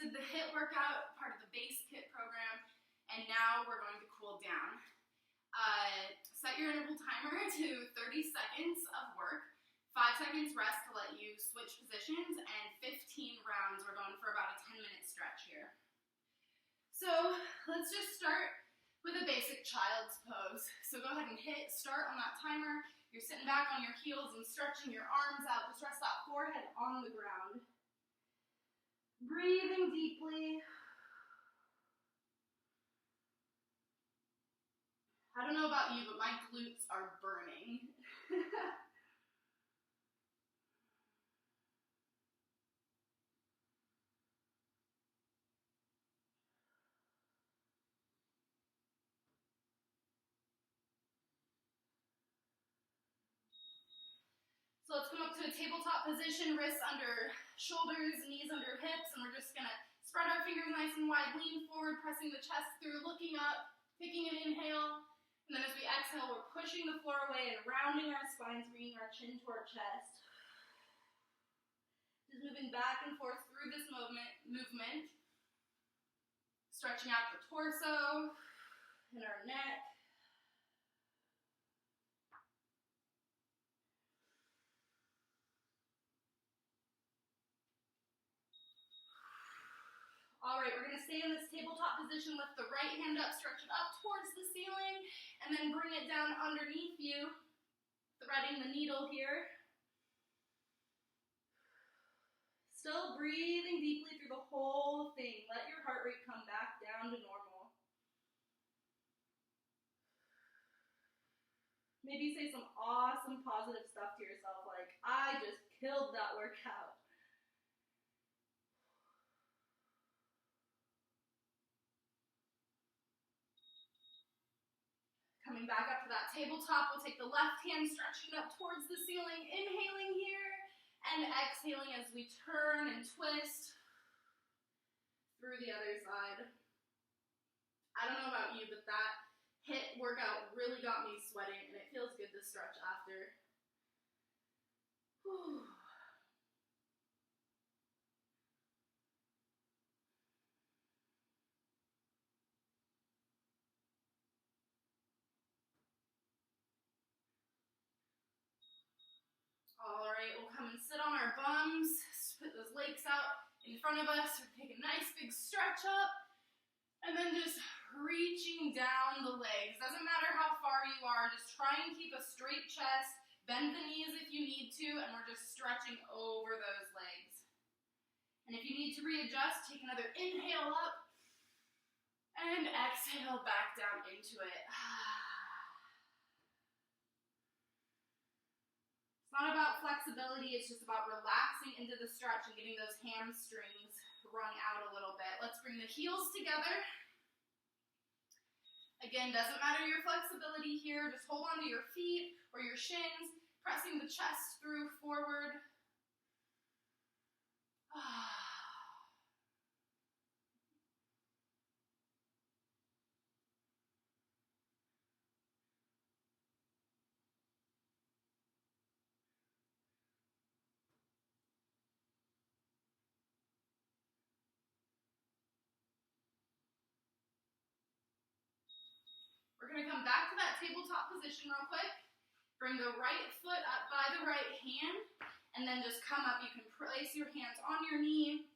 did the HIIT workout, part of the base KIT program, and now we're going to cool down. Set your interval timer to 30 seconds of work, 5 seconds rest to let you switch positions, and 15 rounds. We're going for about a 10-minute stretch here. So let's just start with a basic child's pose. So go ahead and hit start on that timer. You're sitting back on your heels and stretching your arms out. Just rest that forehead on the ground. Breathing deeply. I don't know about you, but my glutes are burning. So let's come up to a tabletop position, wrists under shoulders, knees under hips, and we're just gonna spread our fingers nice and wide, lean forward, pressing the chest through, looking up, taking an inhale, and then as we exhale, we're pushing the floor away and rounding our spines, bringing our chin to our chest. Just moving back and forth through this movement, stretching out the torso and our neck. All right, we're gonna stay in this tabletop position, lift the right hand up, stretch it up towards the ceiling, and then bring it down underneath you, threading the needle here. Still breathing deeply through the whole thing. Let your heart rate come back down to normal. Maybe say some awesome positive stuff to yourself like, I just killed that workout. Coming back up to that tabletop, we'll take the left hand, stretching it up towards the ceiling, inhaling here, and exhaling as we turn and twist through the other side. I don't know about you, but that HIIT workout really got me sweating, and it feels good to stretch after. Whew. All right, we'll come and sit on our bums, put those legs out in front of us, take a nice big stretch up, and then just reaching down the legs. Doesn't matter how far you are, just try and keep a straight chest, bend the knees if you need to, and we're just stretching over those legs. And if you need to readjust, take another inhale up, and exhale back down into it. It's not about flexibility, it's just about relaxing into the stretch and getting those hamstrings wrung out a little bit. Let's bring the heels together. Again, doesn't matter your flexibility here, just hold on to your feet or your shins, pressing the chest through forward. We're gonna come back to that tabletop position real quick. Bring the right foot up by the right hand, and then just come up. You can place your hands on your knee.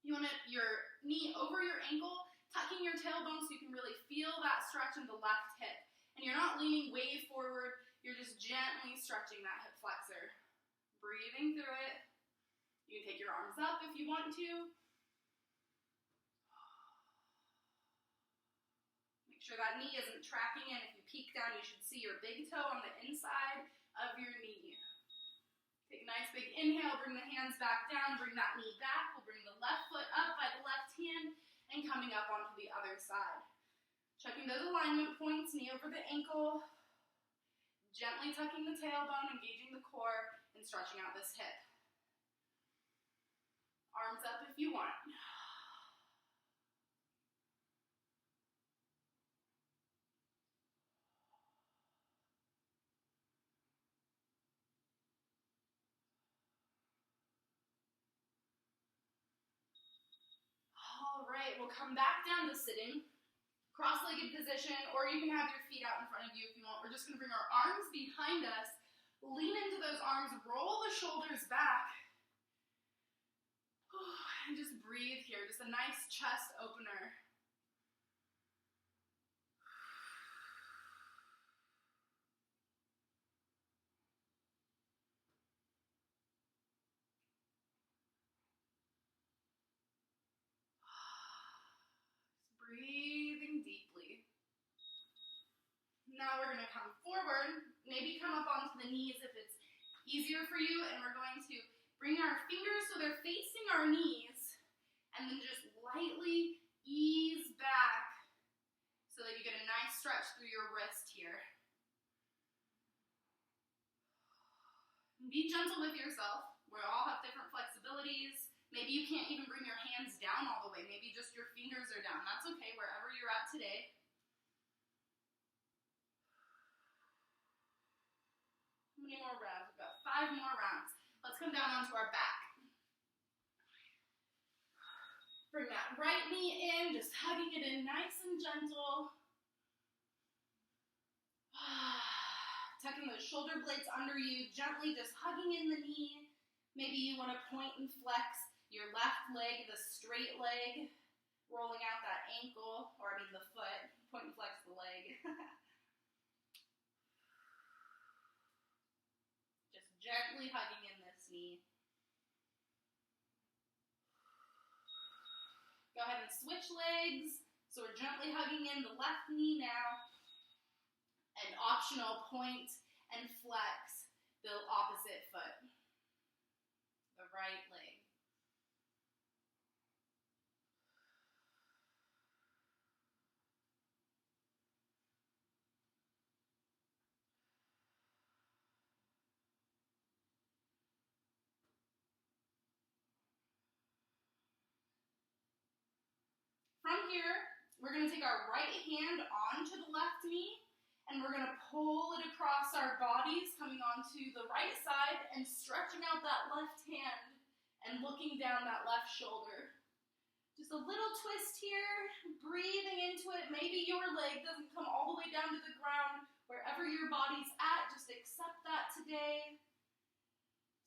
You want your knee over your ankle, tucking your tailbone so you can really feel that stretch in the left hip. And you're not leaning way forward, you're just gently stretching that hip flexor. Breathing through it. You can take your arms up if you want to. Make sure that knee isn't tracking in. If you peek down, you should see your big toe on the inside of your knee. Take a nice big inhale, bring the hands back down, bring that knee back. We'll bring the left foot up by the left hand and coming up onto the other side. Checking those alignment points, knee over the ankle, gently tucking the tailbone, engaging the core, and stretching out this hip. Arms up if you want. right, we'll come back down to sitting, cross-legged position, or you can have your feet out in front of you if you want. We're just gonna bring our arms behind us, lean into those arms, roll the shoulders back, and just breathe here. Just a nice chest opener. Breathing deeply. Now we're going to come forward, maybe come up onto the knees if it's easier for you, and we're going to bring our fingers so they're facing our knees, and then just lightly ease back so that you get a nice stretch through your wrist here. Be gentle with yourself. We all have different flexibilities. Maybe you can't even bring your hands down all the way. Maybe just your fingers are down. That's okay, wherever you're at today. How many more rounds? We've got 5 more rounds. Let's come down onto our back. Bring that right knee in, just hugging it in nice and gentle. Tucking those shoulder blades under you, gently just hugging in the knee. Maybe you want to point and flex your left leg, the straight leg, rolling out that ankle, or I mean the foot, point and flex the leg. Just gently hugging in this knee. Go ahead and switch legs. So we're gently hugging in the left knee now. And optional, point and flex the opposite foot, the right leg. From here, we're going to take our right hand onto the left knee, and we're going to pull it across our bodies, coming onto the right side and stretching out that left hand and looking down that left shoulder. Just a little twist here, breathing into it. Maybe your leg doesn't come all the way down to the ground. Wherever your body's at, just accept that today.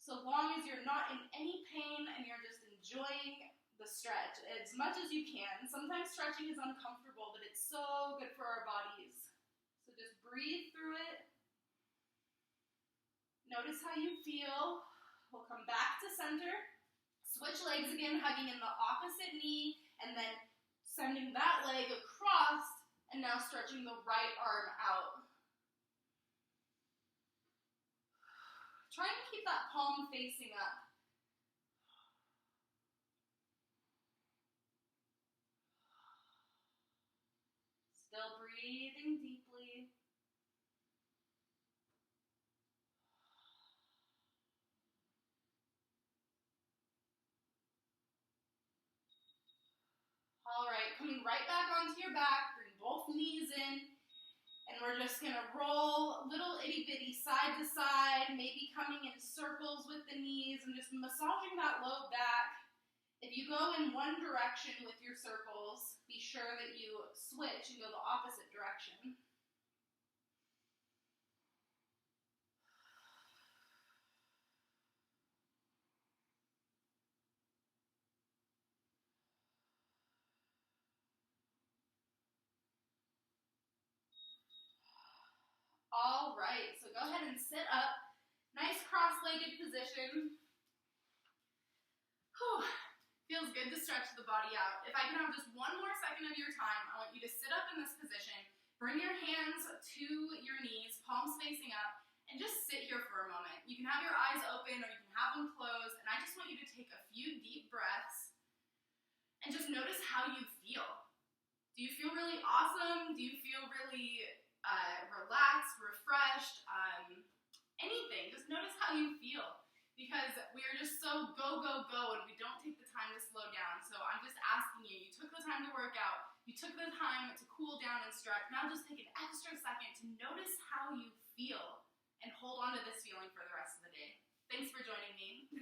So long as you're not in any pain and you're just enjoying the stretch as much as you can. Sometimes stretching is uncomfortable, but it's so good for our bodies. So just breathe through it. Notice how you feel. We'll come back to center. Switch legs again, hugging in the opposite knee, and then sending that leg across, and now stretching the right arm out. Try and keep that palm facing up. Still breathing deeply. All right, coming right back onto your back, bring both knees in, and we're just gonna roll little itty bitty side to side, maybe coming in circles with the knees and just massaging that low back. If you go in one direction with your circles, be sure that you switch and go the opposite direction. All right, so go ahead and sit up. Nice cross-legged position. Whew. Feels good to stretch the body out. If I can have just one more second of your time, I want you to sit up in this position, bring your hands to your knees, palms facing up, and just sit here for a moment. You can have your eyes open or you can have them closed, and I just want you to take a few deep breaths and just notice how you feel. Do you feel really awesome? Do you feel really relaxed, refreshed? Anything. Just notice how you feel. Because we're just so go, go, go, and we don't take the time to slow down. So I'm just asking you, you took the time to work out, you took the time to cool down and stretch, now just take an extra second to notice how you feel and hold on to this feeling for the rest of the day. Thanks for joining me.